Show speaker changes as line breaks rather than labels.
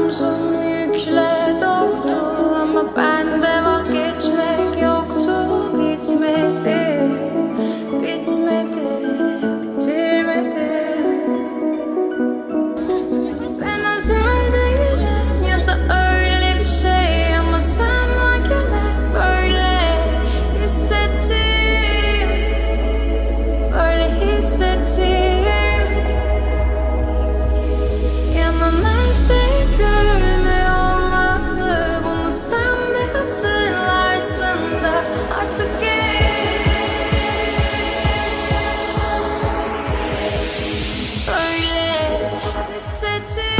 Omzum yükle doldu ama bende vazgeçmek yoktu. Bitmedi, bitmedi, bitirmedim. Ben özel değilim ya da öyle bir şey, ama sen varken hep böyle hissettim, böyle hissettim. Yanan her şey gülme olmalı, bunu sen de hatırlarsın da artık böyle hissettim.